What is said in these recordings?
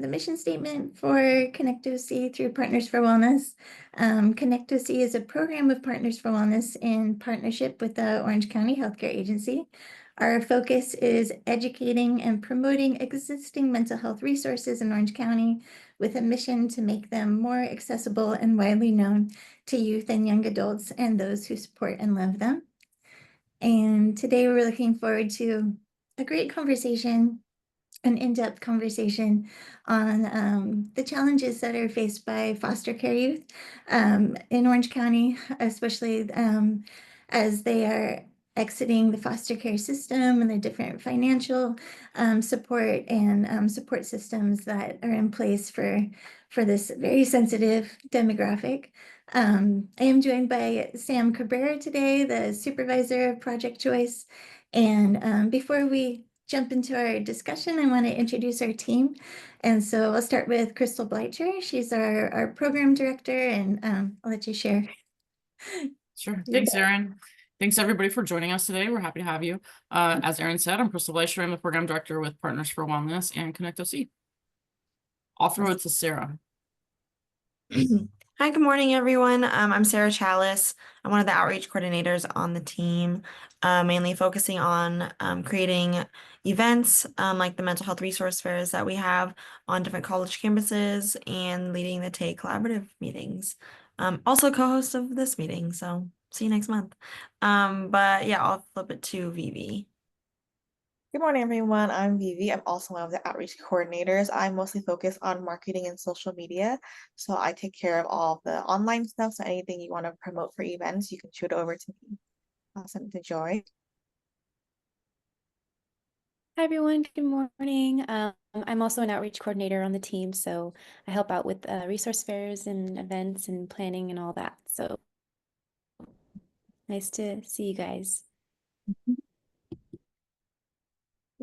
the mission statement for Connect OC through Partners for Wellness. Connect OC is a program of Partners for Wellness in partnership with the Orange County Healthcare Agency. Our focus is educating and promoting existing mental health resources in Orange County with a mission to make them more accessible and widely known to youth and young adults and those who support and love them. And today we're looking forward to a great conversation, an in-depth conversation on the challenges that are faced by foster care youth in Orange County, especially as they are exiting the foster care system and the different financial support and support systems that are in place for this very sensitive demographic. I am joined by Samm Cabrera today, the Supervisor of Project Choice. And before we jump into our discussion, I want to introduce our team. And so I'll start with Crystal Bleitcher. She's our program director, and I'll let you share. Sure. Thanks, Erin. Thanks, everybody, for joining us today. We're happy to have you. As Erin said, I'm Crystal Bleitcher. I'm the program director with Partners for Wellness and Connect OC. I'll throw it to Sarah. Hi, good morning, everyone. I'm Sarah Chalice. I'm one of the outreach coordinators on the team, mainly focusing on creating events like the mental health resource fairs that we have on different college campuses and leading the TAE collaborative meetings. Also co-host of this meeting, so see you next month. But yeah, I'll flip it to Vivi. Good morning, everyone. I'm Vivi. I'm also one of the outreach coordinators. I mostly focus on marketing and social media. So I take care of all the online stuff. So anything you want to promote for events, you can shoot over to me. I'll send it to Joy. Hi, everyone. Good morning. I'm also an outreach coordinator on the team, so I help out with resource fairs and events and planning and all that. So nice to see you guys.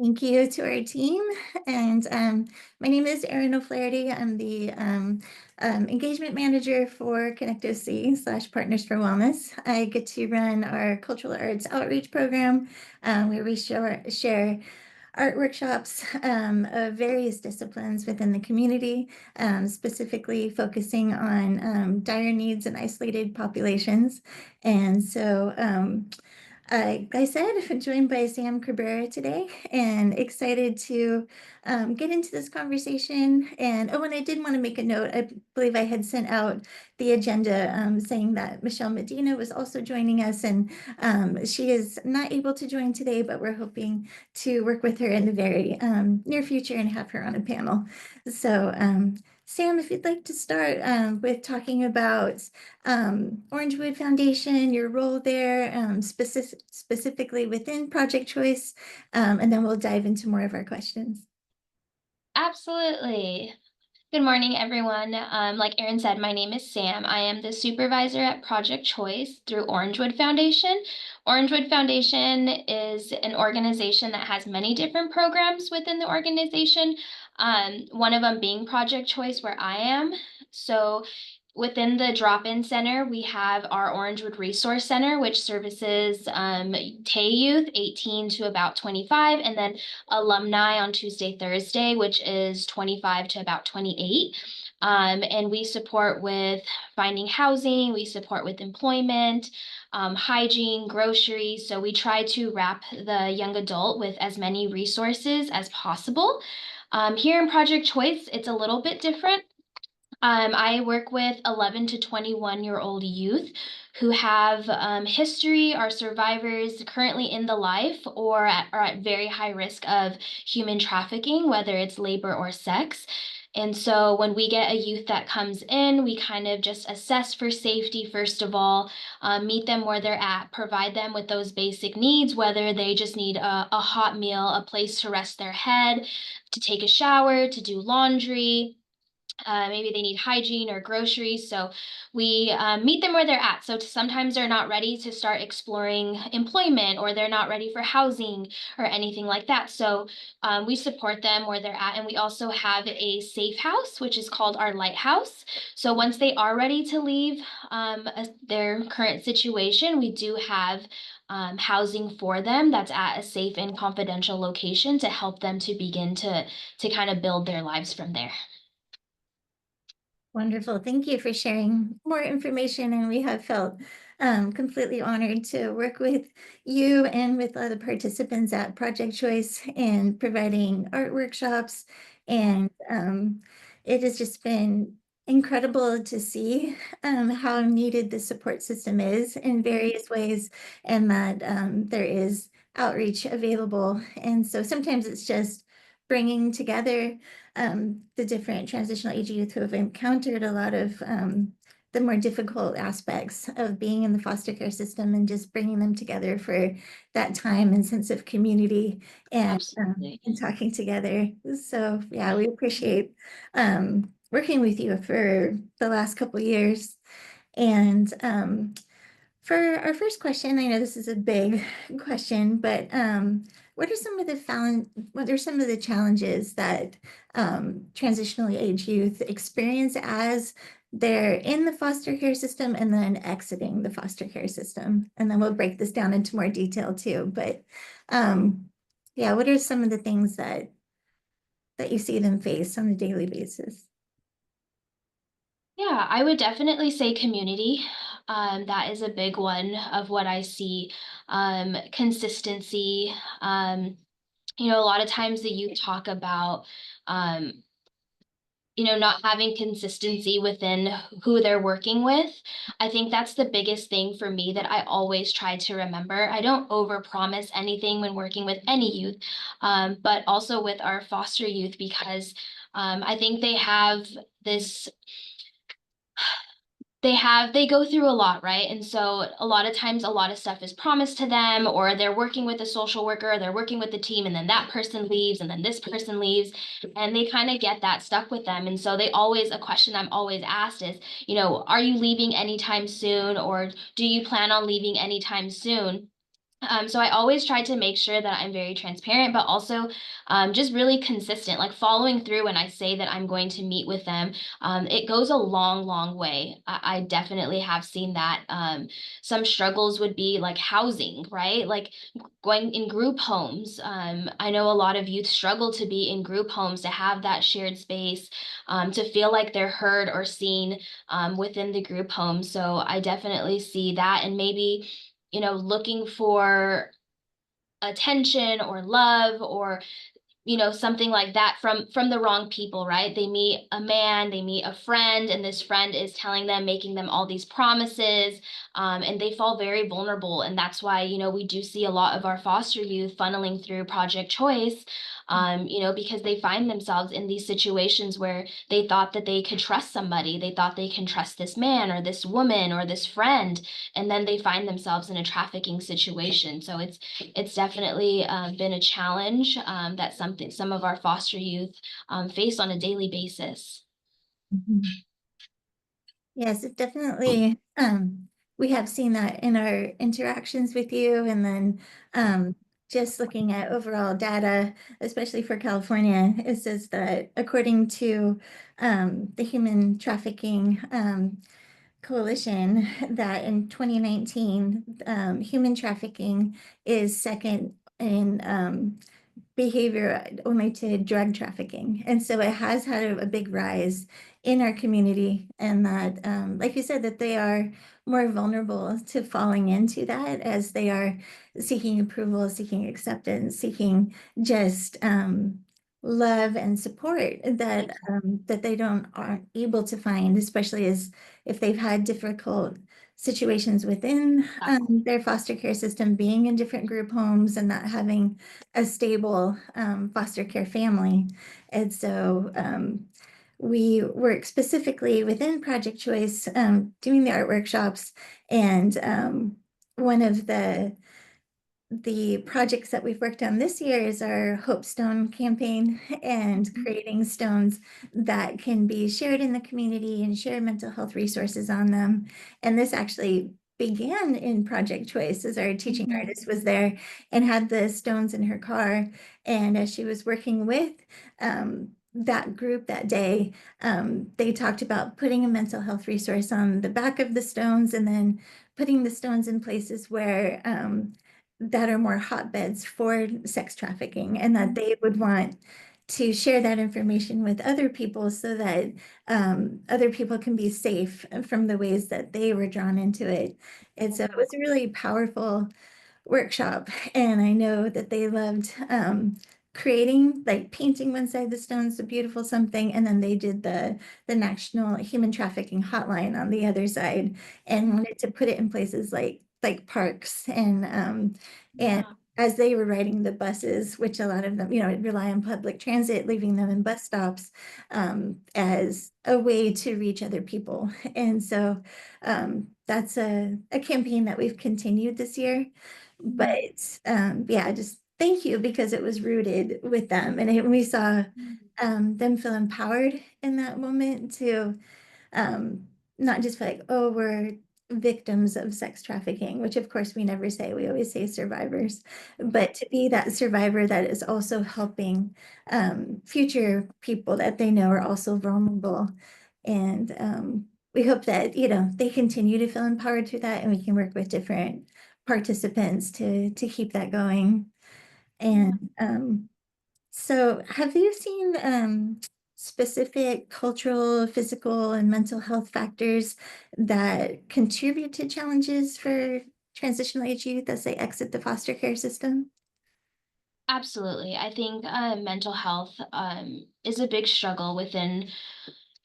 Thank you to our team. And my name is Erin O'Flaherty. I'm the engagement manager for Connect OC / Partners for Wellness. I get to run our cultural arts outreach program where we share art workshops of various disciplines within the community, specifically focusing on dire needs and isolated populations. And so like I said, I'm joined by Samm Cabrera today and excited to get into this conversation. And oh, and I did want to make a note. I believe I had sent out the agenda saying that Michelle Medina was also joining us, and she is not able to join today, but we're hoping to work with her in the very near future and have her on a panel. So Samm, if you'd like to start with talking about Orangewood Foundation, your role there, specifically within Project Choice, and then we'll dive into more of our questions. Absolutely. Good morning, everyone. Like Erin said, my name is Samm. I am the supervisor at Project Choice through Orangewood Foundation. Orangewood Foundation is an organization that has many different programs within the organization. One of them being Project Choice, where I am. So within the drop-in center, we have our Orangewood Resource Center, which services TAE youth 18 to about 25, and then alumni on Tuesday, Thursday, which is 25 to about 28. And we support with finding housing, we support with employment, hygiene, groceries. So we try to wrap the young adult with as many resources as possible. Here in Project Choice, it's a little bit different. I work with 11 to 21-year-old youth who have history, are survivors currently in the life, or are at very high risk of human trafficking, whether it's labor or sex. And so when we get a youth that comes in, we kind of just assess for safety, first of all, meet them where they're at, provide them with those basic needs, whether they just need a hot meal, a place to rest their head, to take a shower, to do laundry. Maybe they need hygiene or groceries. So we meet them where they're at. So sometimes they're not ready to start exploring employment, or they're not ready for housing or anything like that. So we support them where they're at. And we also have a safe house, which is called our Lighthouse. So once they are ready to leave their current situation, we do have housing for them that's at a safe and confidential location to help them to begin to kind of build their lives from there. Wonderful. Thank you for sharing more information, and we have felt completely honored to work with you and with other participants at Project Choice and providing art workshops. And it has just been incredible to see how needed the support system is in various ways, and that there is outreach available. And so sometimes it's just bringing together the different transitional age youth who have encountered a lot of the more difficult aspects of being in the foster care system, and just bringing them together for that time and sense of community and talking together. So yeah, we appreciate working with you for the last couple years. And for our first question, I know this is a big question, but what are some of the challenges that transitionally aged youth experience as they're in the foster care system and then exiting the foster care system? And then we'll break this down into more detail too. But yeah, what are some of the things that you see them face on a daily basis? Yeah, I would definitely say community. That is a big one of what I see. Consistency. A lot of times the youth talk about, not having consistency within who they're working with. I think that's the biggest thing for me that I always try to remember. I don't overpromise anything when working with any youth, but also with our foster youth, because I think they have this they go through a lot, right? And so a lot of times a lot of stuff is promised to them, or they're working with a social worker, they're working with the team, and then that person leaves, and then this person leaves, and they kind of get that stuck with them. And so a question I'm always asked is, are you leaving anytime soon, or do you plan on leaving anytime soon? So I always try to make sure that I'm very transparent, but also just really consistent, like following through when I say that I'm going to meet with them. It goes a long, long way. I definitely have seen that. Some struggles would be like housing, right? Like going in group homes. I know a lot of youth struggle to be in group homes, to have that shared space, to feel like they're heard or seen within the group home. So I definitely see that, and maybe looking for attention or love, or something like that from the wrong people, right? They meet a man, they meet a friend, and this friend is telling them, making them all these promises, and they fall very vulnerable. And that's why, we do see a lot of our foster youth funneling through Project Choice, because they find themselves in these situations where they thought that they could trust somebody. They thought they can trust this man or this woman or this friend, and then they find themselves in a trafficking situation. So it's definitely been a challenge that some of our foster youth face on a daily basis. Yes, it definitely. We have seen that in our interactions with you, and then just looking at overall data, especially for California, it says that according to the Human Trafficking Coalition, that in 2019, human trafficking is second in behavior only to drug trafficking. And so it has had a big rise in our community, and that, like you said, that they are more vulnerable to falling into that as they are seeking approval, seeking acceptance, seeking just love and support that that they aren't able to find, especially as if they've had difficult situations within their foster care system, being in different group homes and not having a stable foster care family. And so we work specifically within Project Choice, doing the art workshops, and one of the projects that we've worked on this year is our Hope Stone campaign, and creating stones that can be shared in the community and share mental health resources on them. And this actually began in Project Choice, as our teaching artist was there and had the stones in her car. And as she was working with that group that day, they talked about putting a mental health resource on the back of the stones, and then putting the stones in places where that are more hotbeds for sex trafficking, and that they would want to share that information with other people so that other people can be safe from the ways that they were drawn into it. And so it was a really powerful workshop, and I know that they loved creating, like painting one side of the stones, a beautiful something, and then they did the National Human Trafficking Hotline on the other side, and wanted to put it in places like parks and as they were riding the buses, which a lot of them, rely on public transit, leaving them in bus stops as a way to reach other people. And so that's a campaign that we've continued this year. But yeah, just thank you, because it was rooted with them. And we saw them feel empowered in that moment to not just like, oh, we're victims of sex trafficking, which of course we never say, we always say survivors, but to be that survivor that is also helping future people that they know are also vulnerable. And we hope that, they continue to feel empowered through that, and we can work with different participants to keep that going. And so have you seen specific cultural, physical, and mental health factors that contribute to challenges for transitional age youth as they exit the foster care system? Absolutely. I think mental health is a big struggle within,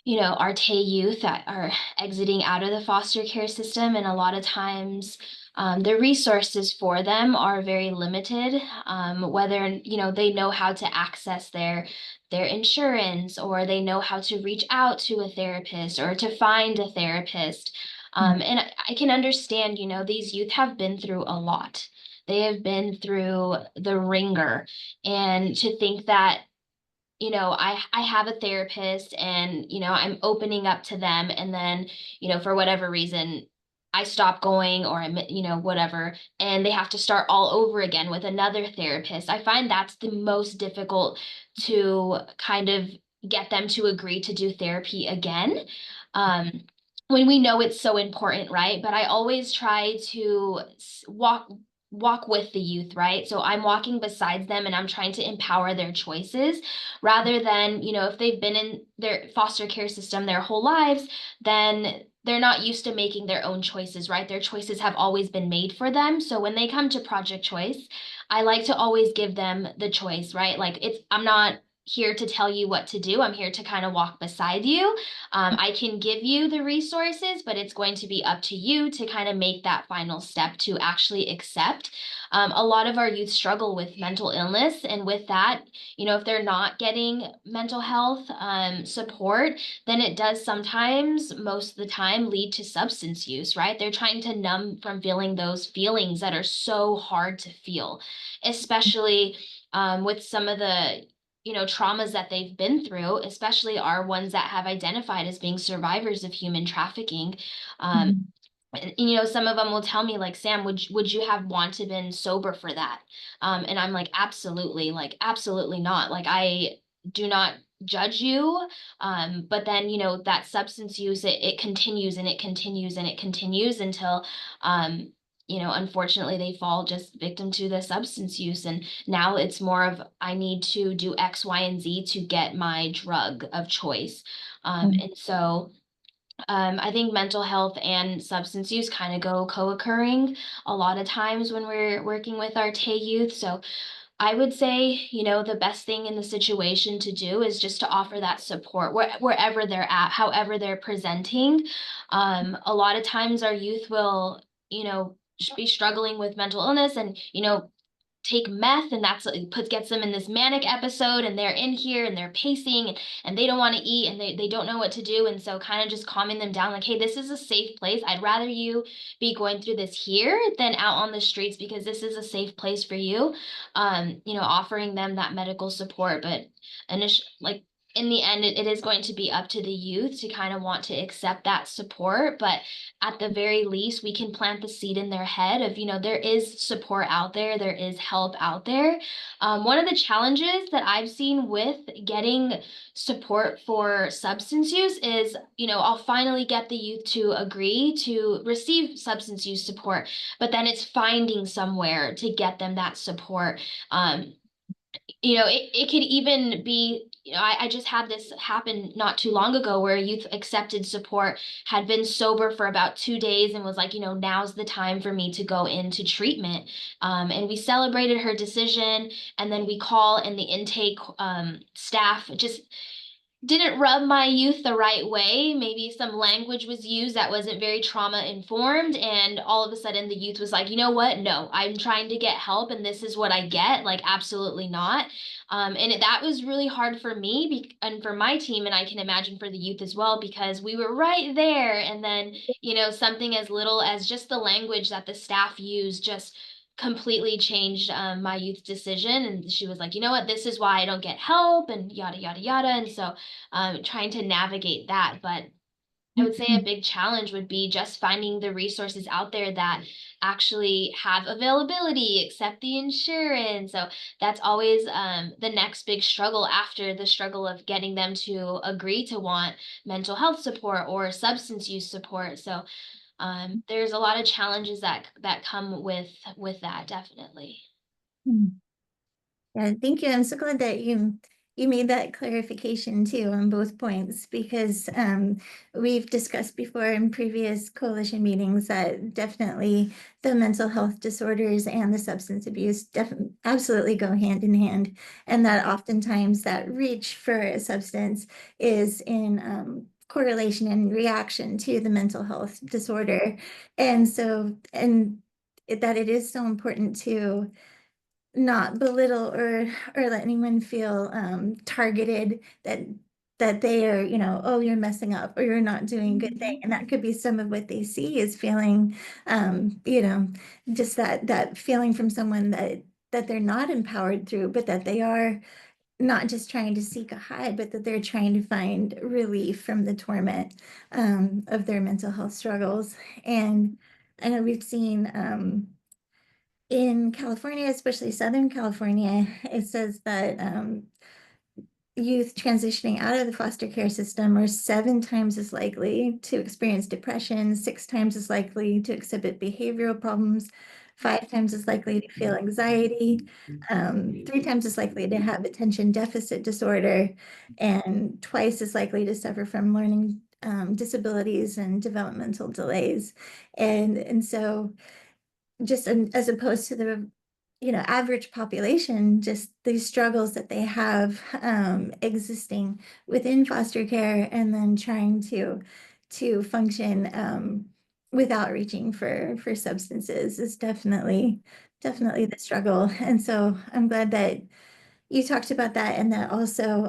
our TAY youth that are exiting out of the foster care system. And a lot of times the resources for them are very limited, whether, they know how to access their insurance, or they know how to reach out to a therapist or to find a therapist. And I can understand, these youth have been through a lot. They have been through the ringer, and to think that, I have a therapist and, I'm opening up to them, and then, for whatever reason, I stop going, or I'm, whatever, and they have to start all over again with another therapist. I find that's the most difficult, to kind of get them to agree to do therapy again. When we know it's so important, right? But I always try to walk with the youth, right? So I'm walking beside them, and I'm trying to empower their choices, rather than, if they've been in their foster care system their whole lives, then they're not used to making their own choices, right? Their choices have always been made for them. So when they come to Project Choice, I like to always give them the choice, right? Like, I'm not here to tell you what to do. I'm here to kind of walk beside you. I can give you the resources, but it's going to be up to you to kind of make that final step to actually accept. A lot of our youth struggle with mental illness, and with that, if they're not getting mental health support, then it does sometimes, most of the time, lead to substance use, right? They're trying to numb from feeling those feelings that are so hard to feel, especially with some of the traumas that they've been through, especially are ones that have identified as being survivors of human trafficking. Some of them will tell me, like, Sam, would you have wanted been sober for that? And I'm like, absolutely not. Like, I do not judge you. But then, that substance use, it continues and it continues and it continues until, unfortunately they fall just victim to the substance use. And now it's more of, I need to do X, Y, and Z to get my drug of choice. And so I think mental health and substance use kind of go co-occurring a lot of times when we're working with our TAY youth. So I would say, the best thing in the situation to do is just to offer that support wherever they're at, however they're presenting. A lot of times our youth will, be struggling with mental illness, and, take meth, and gets them in this manic episode, and they're in here and they're pacing, and they don't want to eat, and they don't know what to do. And so kind of just calming them down, like, hey, this is a safe place. I'd rather you be going through this here than out on the streets, because this is a safe place for you. Offering them that medical support. But in the end, it is going to be up to the youth to kind of want to accept that support. But at the very least, we can plant the seed in their head of, there is support out there, there is help out there. One of the challenges that I've seen with getting support for substance use is, I'll finally get the youth to agree to receive substance use support, but then it's finding somewhere to get them that support. It could even be, I just had this happen not too long ago where a youth accepted support, had been sober for about 2 days and was like, now's the time for me to go into treatment. And we celebrated her decision, and then we call, and the intake staff just didn't rub my youth the right way. Maybe some language was used that wasn't very trauma informed. And all of a sudden the youth was like, you know what? No, I'm trying to get help and this is what I get. Like, absolutely not. That was really hard for me and for my team. And I can imagine for the youth as well, because we were right there. And then, something as little as just the language that the staff used just completely changed my youth's decision. And she was like, you know what, this is why I don't get help, and yada, yada, yada. And so trying to navigate that. But I would say a big challenge would be just finding the resources out there that actually have availability, accept the insurance. So that's always the next big struggle after the struggle of getting them to agree to want mental health support or substance use support. So there's a lot of challenges that come with that, definitely. Yeah, thank you. I'm so glad that you made that clarification too on both points, because we've discussed before in previous coalition meetings that definitely the mental health disorders and the substance abuse absolutely go hand in hand, and that oftentimes that reach for a substance is in correlation and reaction to the mental health disorder. And so, and that it is so important to not belittle or let anyone feel targeted, that they are, oh, you're messing up or you're not doing a good thing. And that could be some of what they see is feeling, just that feeling from someone that they're not empowered through, but that they are not just trying to seek a high, but that they're trying to find relief from the torment of their mental health struggles. And I know we've seen in California, especially Southern California, it says that youth transitioning out of the foster care system are 7 times as likely to experience depression, 6 times as likely to exhibit behavioral problems, 5 times as likely to feel anxiety, 3 times as likely to have attention deficit disorder, and twice as likely to suffer from learning disabilities and developmental delays. And so just as opposed to the average population, just these struggles that they have existing within foster care, and then trying to function without reaching for substances is definitely the struggle. And so I'm glad that you talked about that, and that also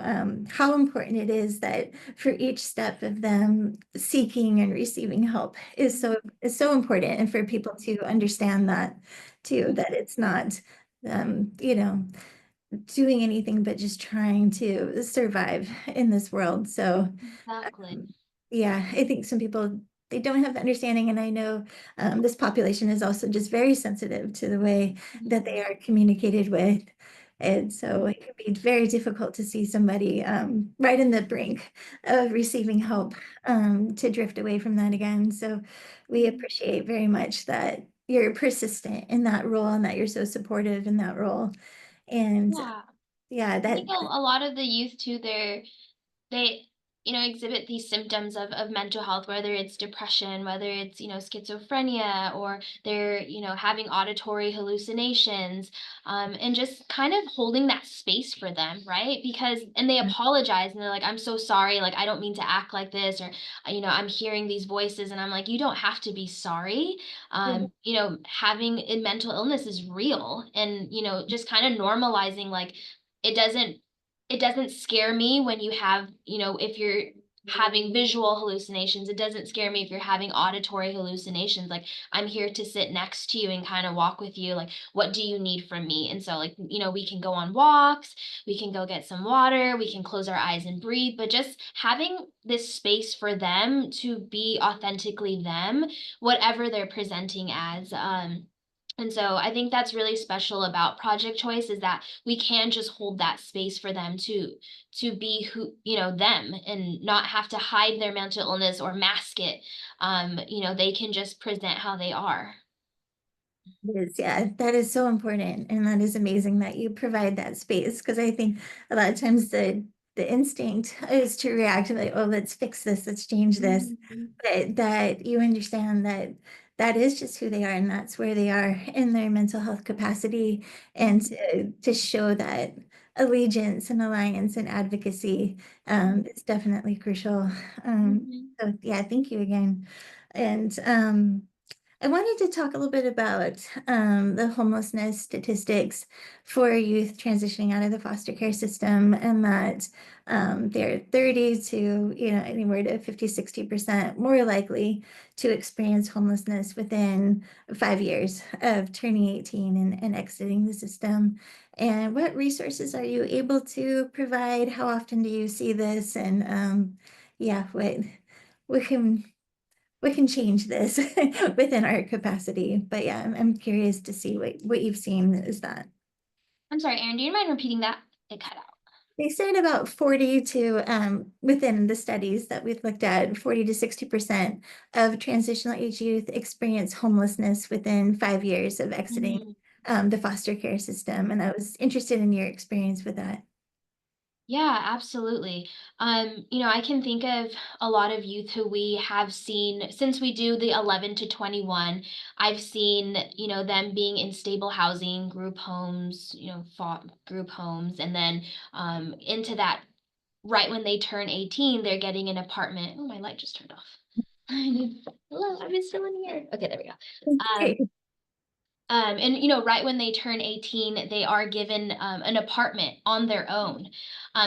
how important it is that for each step of them seeking and receiving help is so important, and for people to understand that too, that it's not doing anything but just trying to survive in this world. So Exactly. yeah, I think some people, they don't have the understanding, and I know this population is also just very sensitive to the way that they are communicated with. And so it can be very difficult to see somebody right in the brink of receiving help to drift away from that again. So we appreciate very much that you're persistent in that role, and that you're so supportive in that role. And Yeah. yeah, I that think a lot of the youth too, they exhibit these symptoms of mental health, whether it's depression, whether it's schizophrenia, or they're having auditory hallucinations, and just kind of holding that space for them, right? Because and they apologize, and they're like, I'm so sorry, like I don't mean to act like this, or I'm hearing these voices, and I'm like, you don't have to be sorry. Having a mental illness is real, and just kind of normalizing, like it doesn't scare me when you have, if you're having visual hallucinations. It doesn't scare me if you're having auditory hallucinations. Like, I'm here to sit next to you and kind of walk with you. Like, what do you need from me? And so, like, we can go on walks, we can go get some water, we can close our eyes and breathe, but just having this space for them to be authentically them, whatever they're presenting as. And so I think that's really special about Project Choice, is that we can just hold that space for them to be who, them, and not have to hide their mental illness or mask it. They can just present how they are. It is, yeah, that is so important, and that is amazing that you provide that space, because I think a lot of times the instinct is to react to like, oh, let's fix this, let's change this, but that you understand that that is just who they are, and that's where they are in their mental health capacity, and to show that allegiance and alliance and advocacy is definitely crucial. So yeah, thank you again. And I wanted to talk a little bit about the homelessness statistics for youth transitioning out of the foster care system, and that they're 30 to, anywhere to 50–60% more likely to experience homelessness within 5 years of turning 18 and exiting the system. And what resources are you able to provide? How often do you see this? And yeah, we can change this within our capacity. But yeah, I'm curious to see what you've seen is that. I'm sorry, Erin, do you mind repeating that? It cut out. They said about 40 to, within the studies that we've looked at, 40–60% of transitional age youth experience homelessness within 5 years of exiting the foster care system. And I was interested in your experience with that. Yeah, absolutely. I can think of a lot of youth who we have seen since we do the 11 to 21. I've seen, them being in stable housing, group homes, group homes, and then into that, right when they turn 18, they're getting an apartment. Oh, my light just turned off. Hello, I'm still in here. Okay, there we go. Okay. And right when they turn 18, they are given an apartment on their own.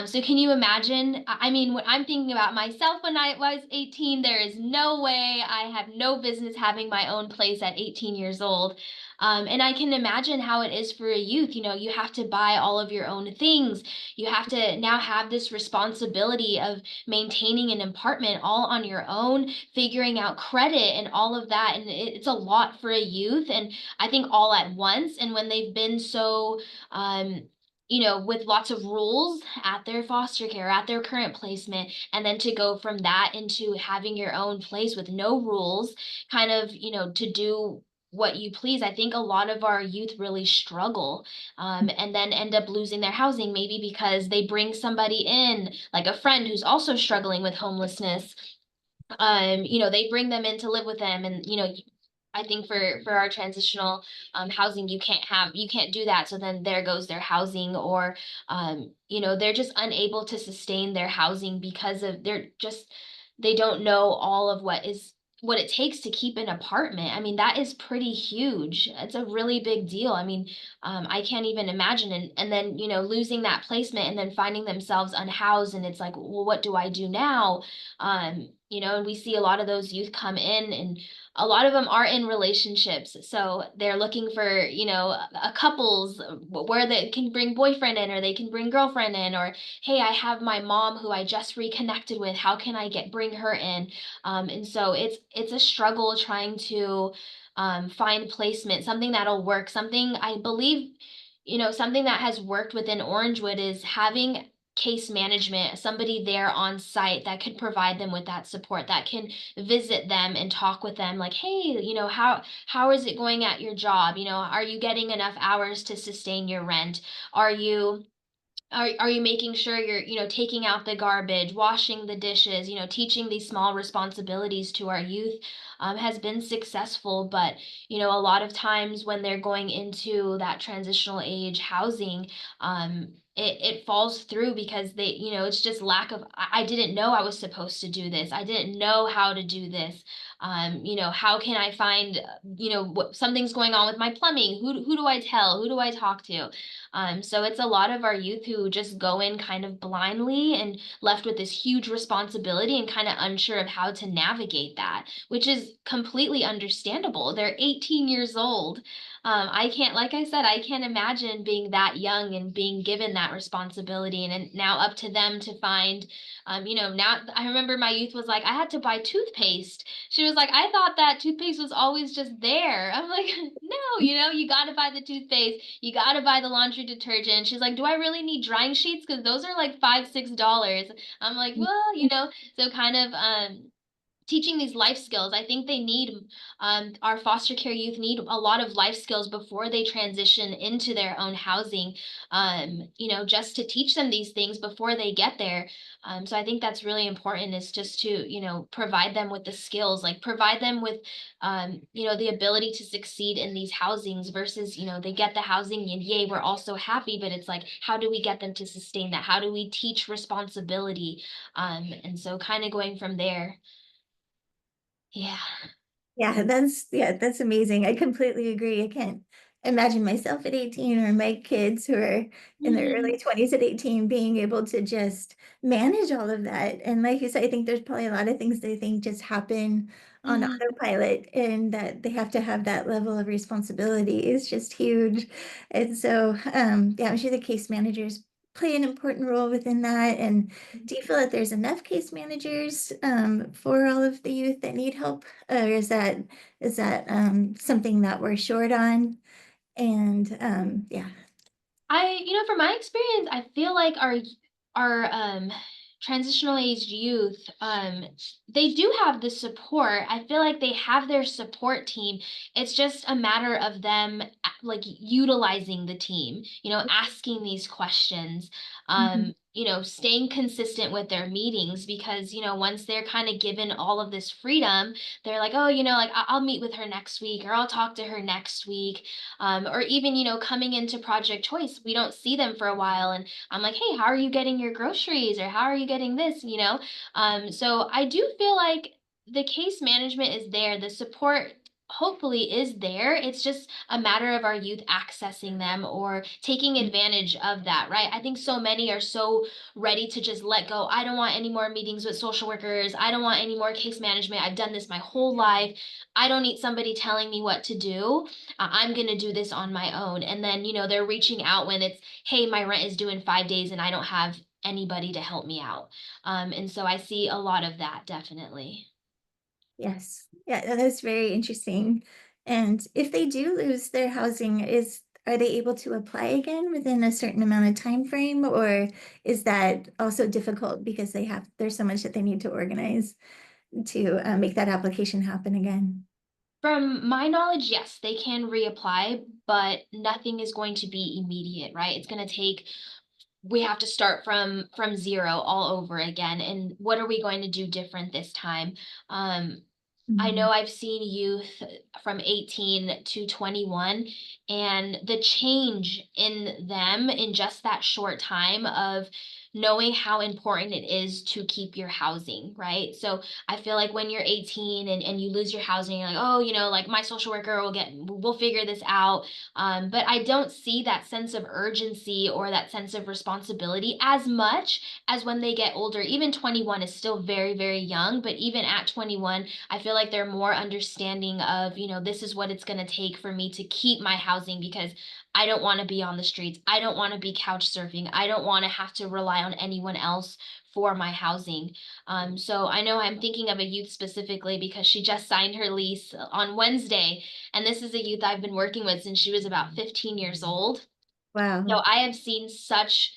So can you imagine? I mean, when I'm thinking about myself when I was 18, there is no way, I have no business having my own place at 18 years old. And I can imagine how it is for a youth. You have to buy all of your own things. You have to now have this responsibility of maintaining an apartment all on your own, figuring out credit and all of that. And it's a lot for a youth. And I think all at once. And when they've been so, with lots of rules at their foster care, at their current placement, and then to go from that into having your own place with no rules, kind of, to do what you please. I think a lot of our youth really struggle, and then end up losing their housing, maybe because they bring somebody in, like a friend who's also struggling with homelessness. They bring them in to live with them, and I think for our transitional housing, you can't do that. So then there goes their housing, or they're just unable to sustain their housing because of they don't know all of what it takes to keep an apartment. I mean, that is pretty huge. It's a really big deal. I mean, I can't even imagine. And then, losing that placement and then finding themselves unhoused, and it's like, well, what do I do now? And we see a lot of those youth come in, and a lot of them are in relationships. So they're looking for, a couples where they can bring boyfriend in, or they can bring girlfriend in, or, hey, I have my mom who I just reconnected with. How can I bring her in? And so it's a struggle trying to find placement, something that'll work. Something I believe, something that has worked within Orangewood is having case management, somebody there on site that could provide them with that support, that can visit them and talk with them, like, hey, how is it going at your job? Are you getting enough hours to sustain your rent? Are you making sure you're, taking out the garbage, washing the dishes, teaching these small responsibilities to our youth has been successful. But, a lot of times when they're going into that transitional age housing, it falls through because it's just lack of, I didn't know I was supposed to do this. I didn't know how to do this. How can I find, what something's going on with my plumbing? Who do I tell? Who do I talk to? So it's a lot of our youth who just go in kind of blindly and left with this huge responsibility and kind of unsure of how to navigate that, which is completely understandable. They're 18 years old. I can't, like I said, I can't imagine being that young and being given that responsibility, and now up to them to find, now I remember my youth was like, I had to buy toothpaste. She was like, I thought that toothpaste was always just there. I'm like, no, you gotta buy the toothpaste, you gotta buy the laundry detergent. She's like, do I really need drying sheets? Because those are like $5, $6. I'm like, well, so kind of teaching these life skills. I think they need, our foster care youth need a lot of life skills before they transition into their own housing, just to teach them these things before they get there. So I think that's really important, is just to, provide them with the skills, like provide them with, the ability to succeed in these housings versus, they get the housing and yay, we're all so happy, but it's like, how do we get them to sustain that? How do we teach responsibility? And so kind of going from there. Yeah. Yeah, that's amazing. I completely agree. I can't imagine myself at 18 or my kids who are in their early 20s at 18 being able to just manage all of that. And like you said, I think there's probably a lot of things they think just happen on autopilot, and that they have to have that level of responsibility is just huge. And so, yeah, I'm sure the case managers play an important role within that. And do you feel that there's enough case managers for all of the youth that need help, or is that something that we're short on? And yeah. From my experience, I feel like our transitional aged youth, they do have the support. I feel like they have their support team. It's just a matter of them like utilizing the team, asking these questions, staying consistent with their meetings, because, once they're kind of given all of this freedom, they're like, oh, like I'll meet with her next week, or I'll talk to her next week. Or even, coming into Project Choice, we don't see them for a while, and I'm like, hey, how are you getting your groceries, or how are you getting this, so I do feel like the case management is there, the support hopefully is there. It's just a matter of our youth accessing them or taking advantage of that, right? I think so many are so ready to just let go. I don't want any more meetings with social workers. I don't want any more case management. I've done this my whole life. I don't need somebody telling me what to do. I'm going to do this on my own. And then, they're reaching out when it's, hey, my rent is due in 5 days and I don't have anybody to help me out. And so I see a lot of that, definitely. Yes. Yeah, that's very interesting. And if they do lose their housing, are they able to apply again within a certain amount of time frame, or is that also difficult because there's so much that they need to organize to make that application happen again? From my knowledge, yes, they can reapply, but nothing is going to be immediate, right? It's going to take, we have to start from zero all over again. And what are we going to do different this time? I know I've seen youth from 18 to 21, and the change in them in just that short time of knowing how important it is to keep your housing, right? So I feel like when you're 18 and you lose your housing, you're like, oh, like my social worker we'll figure this out. But I don't see that sense of urgency or that sense of responsibility as much as when they get older. Even 21 is still very, very young, but even at 21, I feel like they're more understanding of, this is what it's going to take for me to keep my housing, because I don't want to be on the streets. I don't want to be couch surfing. I don't want to have to rely on anyone else for my housing. So I know I'm thinking of a youth specifically because she just signed her lease on Wednesday. And this is a youth I've been working with since she was about 15 years old. Wow. So I have seen such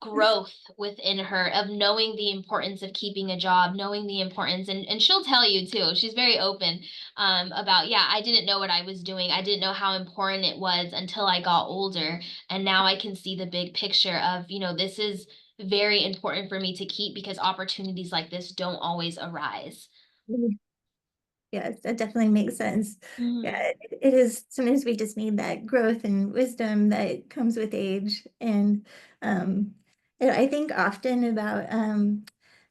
growth within her of knowing the importance of keeping a job, knowing the importance, and she'll tell you too. She's very open about, yeah, I didn't know what I was doing. I didn't know how important it was until I got older. And now I can see the big picture of, this is very important for me to keep because opportunities like this don't always arise. Yes, that definitely makes sense. Mhm. Yeah, it is. Sometimes we just need that growth and wisdom that comes with age. And I think often about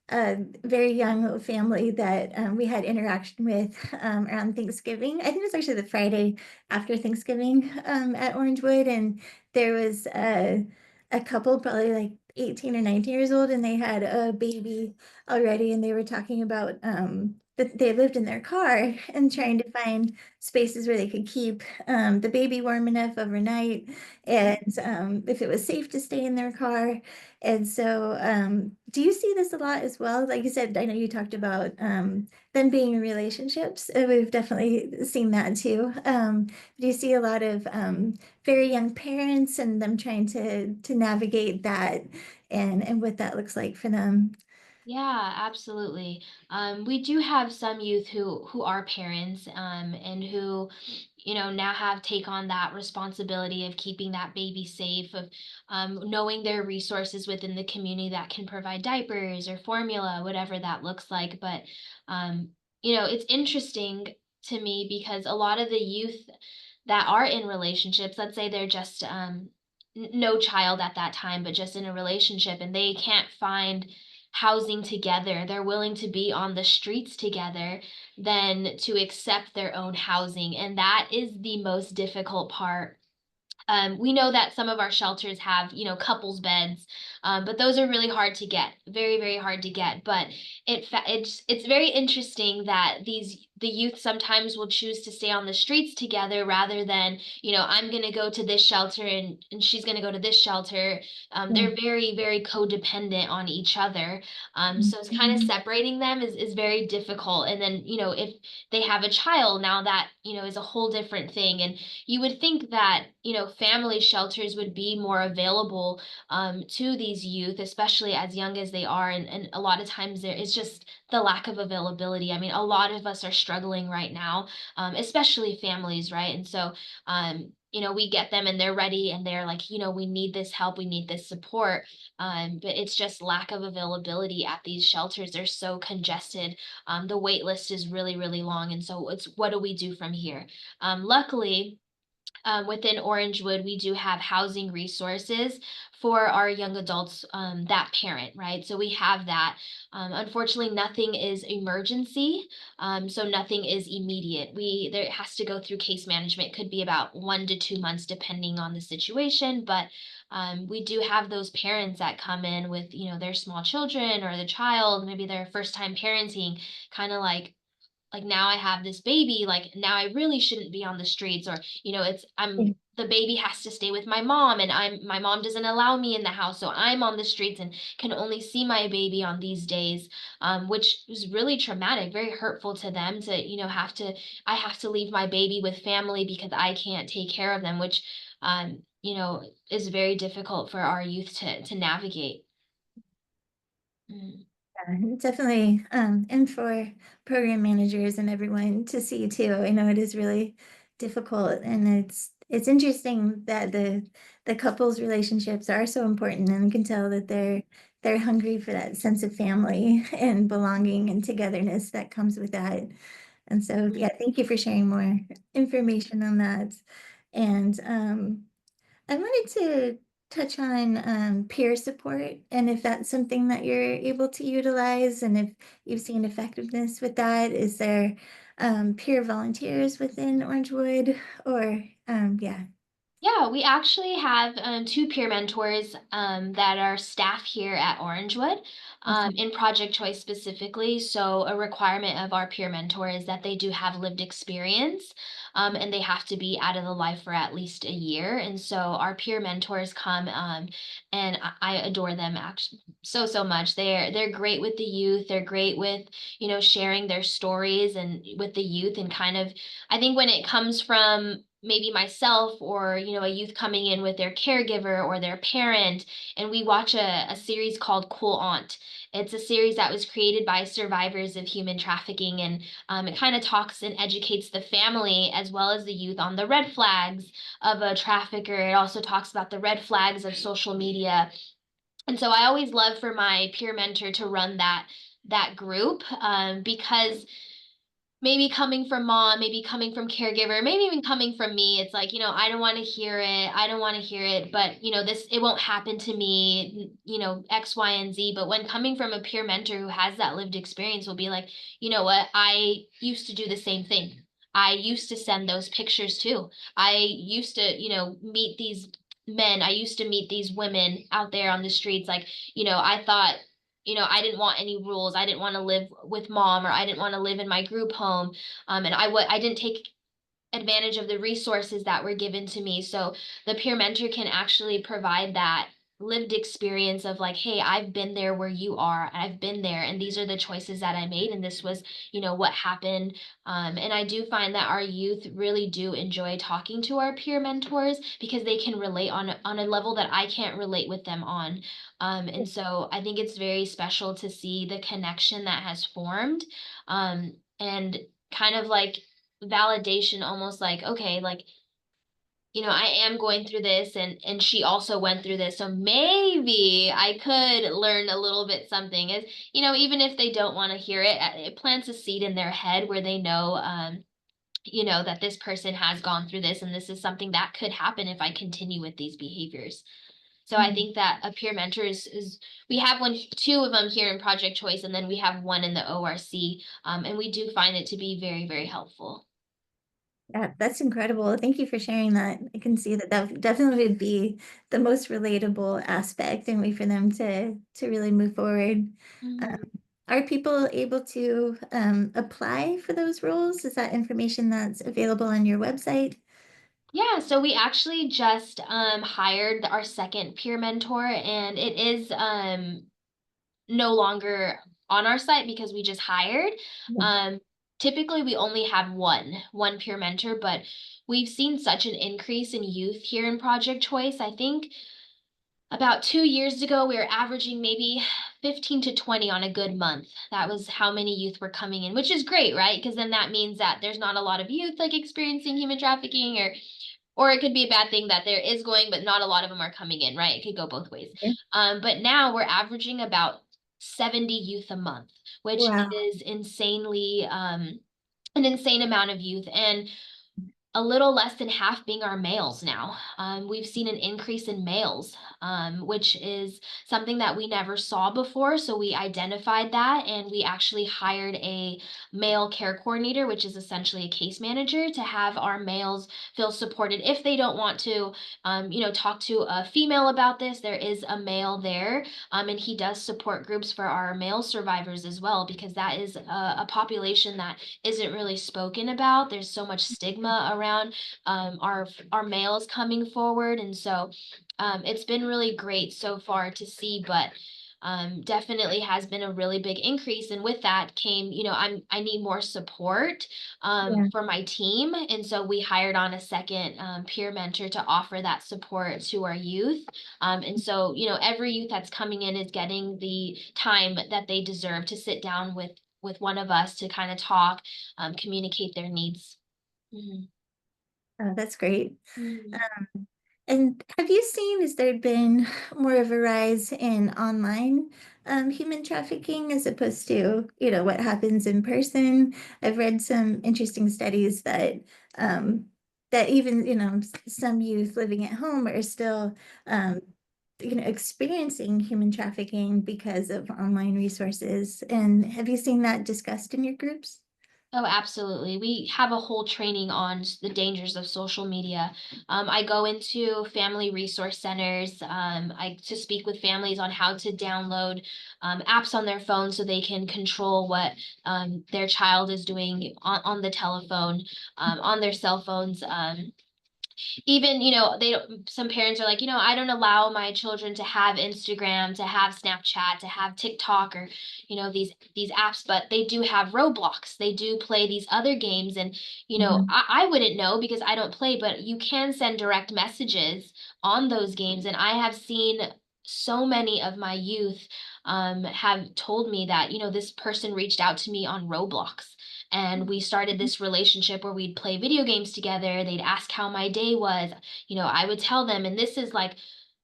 a very young little family that we had interaction with around Thanksgiving. I think it was actually the Friday after Thanksgiving at Orangewood, and there was a couple, probably like 18 or 19 years old, and they had a baby already, and they were talking about that they lived in their car and trying to find spaces where they could keep the baby warm enough overnight, and if it was safe to stay in their car. And so, do you see this a lot as well? Like you said, I know you talked about them being in relationships. We've definitely seen that too. Do you see a lot of very young parents and them trying to navigate that and what that looks like for them? Yeah, absolutely. We do have some youth who are parents, and who, now have take on that responsibility of keeping that baby safe, of knowing their resources within the community that can provide diapers or formula, whatever that looks like. But it's interesting to me because a lot of the youth that are in relationships, let's say they're just no child at that time, but just in a relationship, and they can't find housing together, they're willing to be on the streets together than to accept their own housing. And that is the most difficult part. We know that some of our shelters have, couples beds, but those are really hard to get, very, very hard to get. But it's very interesting that the youth sometimes will choose to stay on the streets together rather than, I'm going to go to this shelter and she's going to go to this shelter. They're very, very codependent on each other. So it's kind of separating them is very difficult. And then, if they have a child now, that, is a whole different thing. And you would think that, family shelters would be more available to these youth, especially as young as they are. And a lot of times there is just the lack of availability. I mean, a lot of us are struggling right now, especially families, right? And so, we get them and they're ready and they're like, we need this help, we need this support. But it's just lack of availability at these shelters. They're so congested. The wait list is really, really long. And so it's what do we do from here? Luckily, within Orangewood, we do have housing resources for our young adults that parent, right? So we have that. Unfortunately, nothing is emergency, so nothing is immediate. There has to go through case management. Could be about 1 to 2 months depending on the situation, but we do have those parents that come in with their small children or the child, maybe their first time parenting, kind of like now I have this baby, like now I really shouldn't be on the streets, or the baby has to stay with my mom and my mom doesn't allow me in the house, so I'm on the streets and can only see my baby on these days, which is really traumatic, very hurtful to them to I have to leave my baby with family because I can't take care of them, which is very difficult for our youth to navigate. Mm. Definitely, and for program managers and everyone to see too. I know it is really difficult, and it's interesting that the couples relationships are so important, and you can tell that they're hungry for that sense of family and belonging and togetherness that comes with that. And so, yeah, thank you for sharing more information on that. And I wanted to touch on peer support and if that's something that you're able to utilize and if you've seen effectiveness with that. Is there peer volunteers within Orangewood or yeah. Yeah, we actually have two peer mentors that are staff here at Orangewood in Project Choice specifically. So, a requirement of our peer mentor is that they do have lived experience and they have to be out of the life for at least a year. And so, our peer mentors come and I adore them actually so much. They're great with the youth. They're great with sharing their stories and with the youth, and kind of I think when it comes from maybe myself or a youth coming in with their caregiver or their parent, and we watch a series called Cool Aunt. It's a series that was created by survivors of human trafficking, and it kind of talks and educates the family as well as the youth on the red flags of a trafficker. It also talks about the red flags of social media. And so I always love for my peer mentor to run that group because maybe coming from mom, maybe coming from caregiver, maybe even coming from me, it's like, I don't want to hear it. I don't want to hear it, but it won't happen to me, X, Y, and Z. But when coming from a peer mentor who has that lived experience, will be like, you know what, I used to do the same thing. I used to send those pictures too. I used to, meet these men. I used to meet these women out there on the streets. Like, I thought, I didn't want any rules. I didn't want to live with mom, or I didn't want to live in my group home. And I didn't take advantage of the resources that were given to me. So the peer mentor can actually provide that lived experience of like, hey, I've been there where you are. I've been there, and these are the choices that I made, and this was, what happened. And I do find that our youth really do enjoy talking to our peer mentors because they can relate on a level that I can't relate with them on. And so I think it's very special to see the connection that has formed. And kind of like validation, almost like, okay, like, I am going through this, and she also went through this, so maybe I could learn a little bit something. Is, even if they don't want to hear it, it plants a seed in their head where they know, that this person has gone through this, and this is something that could happen if I continue with these behaviors. So I think that a peer mentor is we have two of them here in Project Choice, and then we have one in the ORC, and we do find it to be very, very helpful. Yeah, that's incredible. Thank you for sharing that. I can see that that definitely would be the most relatable aspect and way for them to really move forward. Are people able to apply for those roles? Is that information that's available on your website? Yeah, so we actually just hired our second peer mentor, and it is no longer on our site because we just hired. Typically we only have one peer mentor, but we've seen such an increase in youth here in Project Choice. I think about 2 years ago, we were averaging maybe 15 to 20 on a good month. That was how many youth were coming in, which is great, right? Because then that means that there's not a lot of youth like experiencing human trafficking, or it could be a bad thing that there is going, but not a lot of them are coming in, right? It could go both ways. Okay. But now we're averaging about 70 youth a month, which Wow. is insanely, an insane amount of youth. And a little less than half being our males now. We've seen an increase in males, which is something that we never saw before. So we identified that, and we actually hired a male care coordinator, which is essentially a case manager, to have our males feel supported. If they don't want to, talk to a female about this, there is a male there, and he does support groups for our male survivors as well, because that is a population that isn't really spoken about. There's so much stigma around our males coming forward, and so it's been really great so far to see, but definitely has been a really big increase. And with that came, I need more support for my team, and so we hired on a second peer mentor to offer that support to our youth. And so every youth that's coming in is getting the time that they deserve to sit down with one of us to kind of talk, communicate their needs. Oh, that's great. Mhm. And have you seen, has there been more of a rise in online human trafficking as opposed to, what happens in person? I've read some interesting studies that that even, some youth living at home are still experiencing human trafficking because of online resources. And have you seen that discussed in your groups? Oh, absolutely. We have a whole training on the dangers of social media. I go into family resource centers, to speak with families on how to download apps on their phone so they can control what their child is doing on the telephone, on their cell phones. Even they don't, some parents are like, I don't allow my children to have Instagram, to have Snapchat, to have TikTok, or these apps, but they do have Roblox, they do play these other games. And I wouldn't know because I don't play, but you can send direct messages on those games. And I have seen so many of my youth have told me that this person reached out to me on Roblox, and we started this relationship where we'd play video games together. They'd ask how my day was. I would tell them, and this is like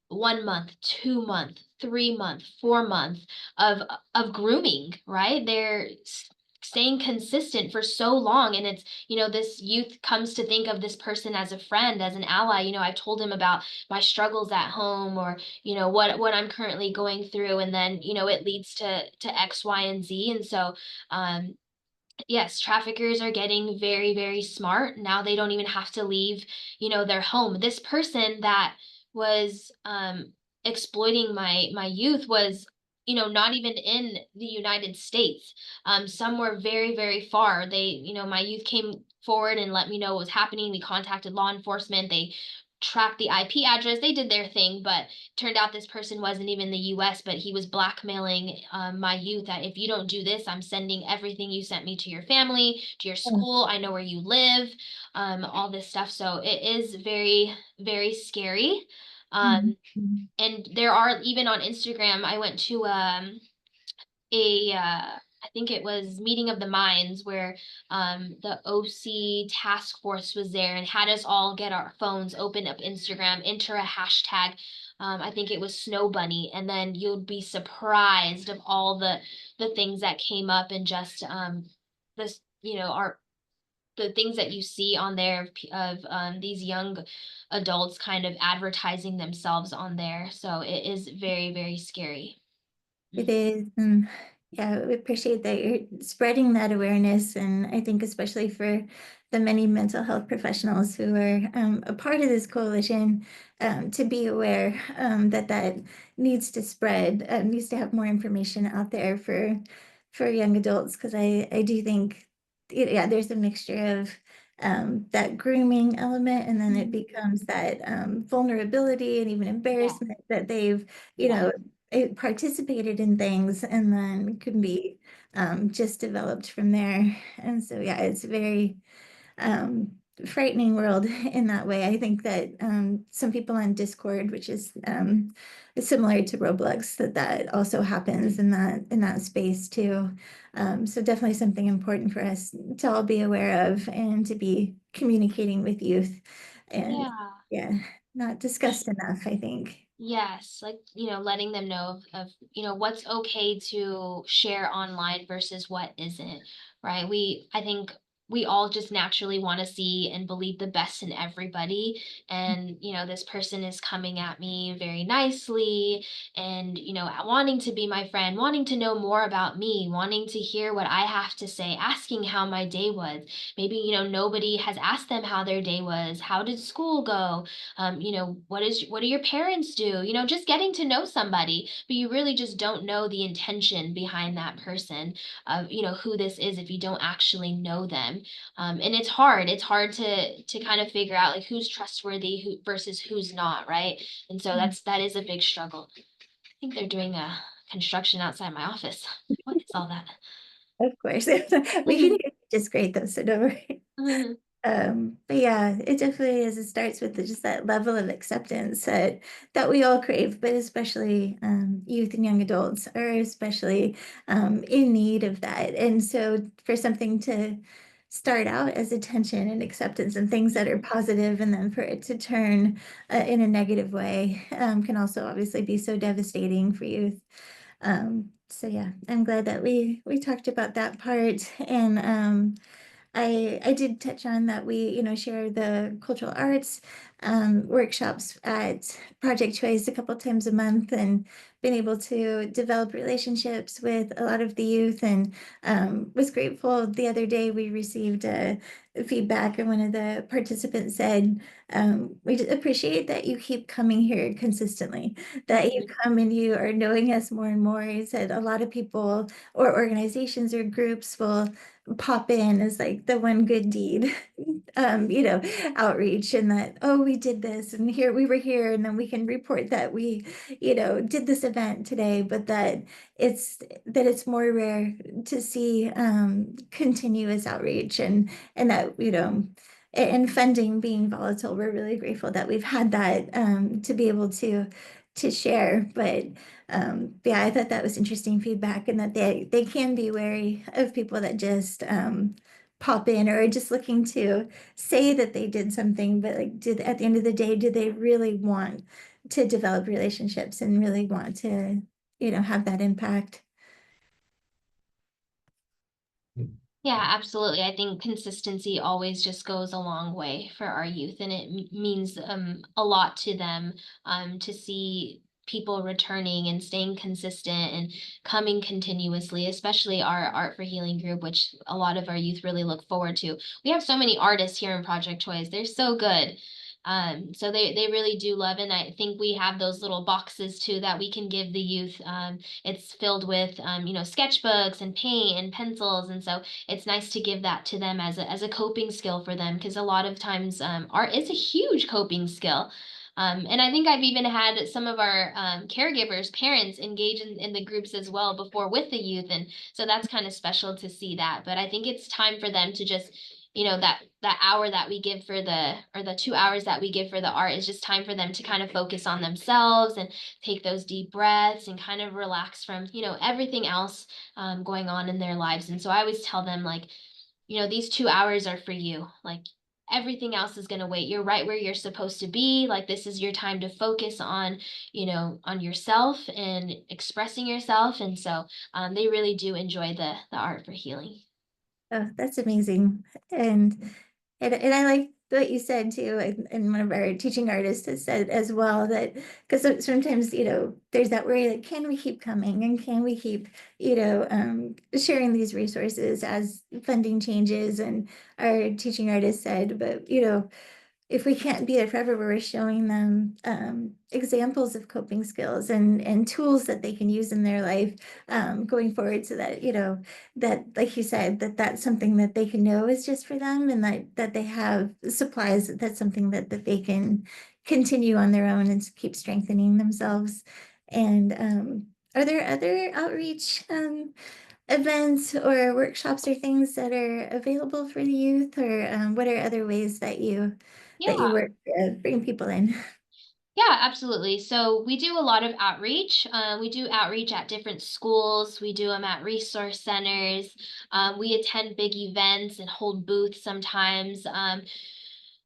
1 month, 2 month, 3 month, 4 month of grooming, right? They're staying consistent for so long. And it's, this youth comes to think of this person as a friend, as an ally. I've told him about my struggles at home, or, what I'm currently going through. And then, it leads to X, Y, and Z. And so, yes, traffickers are getting very, very smart. Now they don't even have to leave, their home. This person that was exploiting my youth was, not even in the United States. Somewhere very, very far. My youth came forward and let me know what was happening. We contacted law enforcement. They tracked the IP address. They did their thing, but turned out this person wasn't even in the US, but he was blackmailing my youth that if you don't do this, I'm sending everything you sent me to your family, to your school. I know where you live, all this stuff. So it is very, very scary. And there are, even on Instagram, I went to I think it was meeting of the minds, where the OC task force was there and had us all get our phones, open up Instagram, enter a hashtag. I think it was Snow Bunny, and then you'd be surprised of all the things that came up, and just this, our the things that you see on there of these young adults kind of advertising themselves on there. So it is very, very scary. It is, and yeah, we appreciate that you're spreading that awareness, and I think especially for the many mental health professionals who are a part of this coalition, to be aware that needs to spread, needs to have more information out there for young adults, because I do think, yeah, there's a mixture of that grooming element, and then it becomes that vulnerability and even embarrassment that they've, it participated in things, and then can be just developed from there. And so, yeah, it's very frightening world in that way. I think that some people on Discord, which is similar to Roblox, that also happens in that space too. So definitely something important for us to all be aware of, and to be communicating with youth, and yeah, not discussed enough, I think. Yes, like, letting them know of what's okay to share online versus what isn't, right? I think we all just naturally want to see and believe the best in everybody. And, this person is coming at me very nicely, and, wanting to be my friend, wanting to know more about me, wanting to hear what I have to say, asking how my day was. Maybe, nobody has asked them how their day was. How did school go? What do your parents do? Just getting to know somebody, but you really just don't know the intention behind that person, of, who this is, if you don't actually know them. And it's hard. It's hard to kind of figure out, like, who's trustworthy, who versus who's not, right? And so that is a big struggle. I think they're doing a construction outside my office. What is all that? Of course. We can hear you just great though, so don't worry. Mhm. But yeah, it definitely is. It starts with just that level of acceptance that we all crave, but especially youth and young adults are especially in need of that. And so for something to start out as attention and acceptance and things that are positive, and then for it to turn in a negative way can also obviously be so devastating for youth. So yeah, I'm glad that we talked about that part. And I did touch on that we, share the cultural arts workshops at Project Choice a couple times a month, and been able to develop relationships with a lot of the youth, and was grateful. The other day we received feedback, and one of the participants said, we just appreciate that you keep coming here consistently, that you come and you are knowing us more and more. He said a lot of people or organizations or groups will pop in as like the one good deed, outreach, and that, oh, we did this, and here we were here, and then we can report that we, did this event today, but that it's more rare to see continuous outreach, and that, and funding being volatile. We're really grateful that we've had that to be able to share. But yeah, I thought that was interesting feedback, and that they can be wary of people that just pop in, or are just looking to say that they did something, but like, at the end of the day, do they really want to develop relationships and really want to, have that impact? Yeah, absolutely. I think consistency always just goes a long way for our youth, and it means a lot to them to see people returning and staying consistent and coming continuously, especially our Art for Healing group, which a lot of our youth really look forward to. We have so many artists here in Project Choice. They're so good. So they really do love, and I think we have those little boxes too that we can give the youth. It's filled with sketchbooks and paint and pencils, and so it's nice to give that to them as a coping skill for them, because a lot of times art is a huge coping skill. And I think I've even had some of our caregivers, parents engage in the groups as well before with the youth. And so that's kind of special to see that. But I think it's time for them to just, that hour that we give for the 2 hours that we give for the art is just time for them to kind of focus on themselves and take those deep breaths and kind of relax from, everything else going on in their lives. And so I always tell them, like, these 2 hours are for you. Like, everything else is going to wait. You're right where you're supposed to be. Like, this is your time to focus on, on yourself and expressing yourself. And so they really do enjoy the art for healing. Oh, that's amazing. And I like what you said too, and one of our teaching artists has said as well, that because sometimes, there's that worry, like, can we keep coming and can we keep, sharing these resources as funding changes? And our teaching artist said, but, if we can't be there forever, we're showing them examples of coping skills and tools that they can use in their life going forward, so that, that, like you said, that's something that they can know is just for them, and that they have supplies, that's something that they can continue on their own and keep strengthening themselves. And are there other outreach events or workshops or things that are available for the youth, or what are other ways that you Yeah. work bring people in? Yeah, absolutely. So we do a lot of outreach. We do outreach at different schools. We do them at resource centers. We attend big events and hold booths sometimes.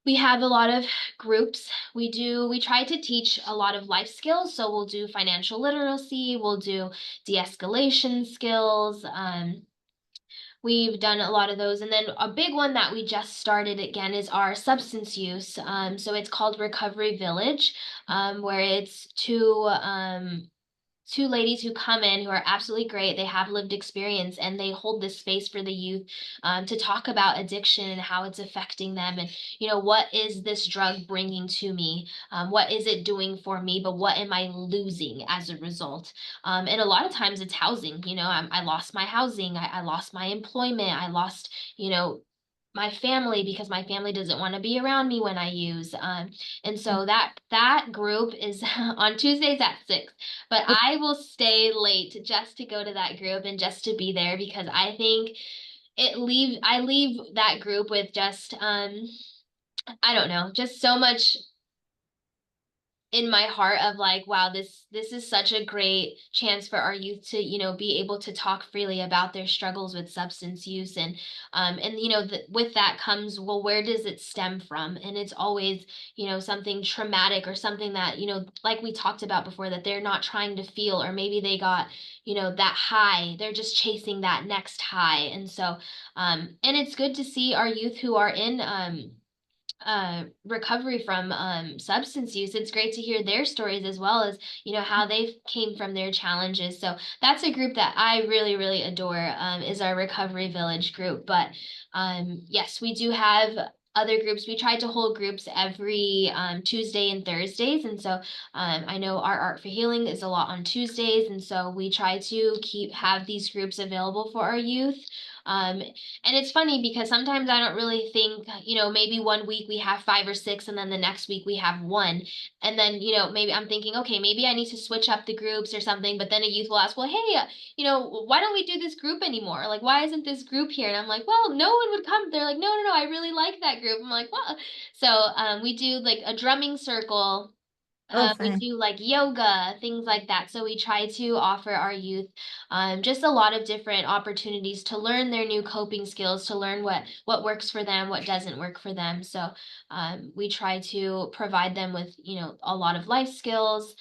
We have a lot of groups. We try to teach a lot of life skills. So we'll do financial literacy, we'll do de-escalation skills. We've done a lot of those. And then a big one that we just started again is our substance use. So it's called Recovery Village, where it's two ladies who come in who are absolutely great. They have lived experience, and they hold this space for the youth to talk about addiction and how it's affecting them. And, what is this drug bringing to me? What is it doing for me? But what am I losing as a result? And a lot of times it's housing. I lost my housing. I lost my employment. I lost, my family, because my family doesn't want to be around me when I use. And so that group is on Tuesdays at 6. But I will stay late just to go to that group and just to be there, because I think I leave that group with just I don't know, just so much in my heart of like, wow, this is such a great chance for our youth to, be able to talk freely about their struggles with substance use. And with that comes, well, where does it stem from? And it's always, something traumatic or something that, like we talked about before, that they're not trying to feel, or maybe they got, that high, they're just chasing that next high. And so and it's good to see our youth who are in recovery from substance use. It's great to hear their stories, as well as, how they came from their challenges. So that's a group that I really, really adore, is our Recovery Village group. But yes, we do have other groups. We try to hold groups every Tuesday and Thursdays. And so I know our Art for Healing is a lot on Tuesdays. And so we try to have these groups available for our youth. And it's funny because sometimes I don't really think, maybe one week we have 5 or 6, and then the next week we have 1. And then, maybe I'm thinking, okay, maybe I need to switch up the groups or something. But then a youth will ask, well, hey, why don't we do this group anymore? Like, why isn't this group here? And I'm like, well, no one would come. They're like, no, I really like that group. I'm like, well, so we do like a drumming circle. Oh, We fun. do like yoga, things like that. So we try to offer our youth just a lot of different opportunities to learn their new coping skills, to learn what works for them, what doesn't work for them. So we try to provide them with, a lot of life skills.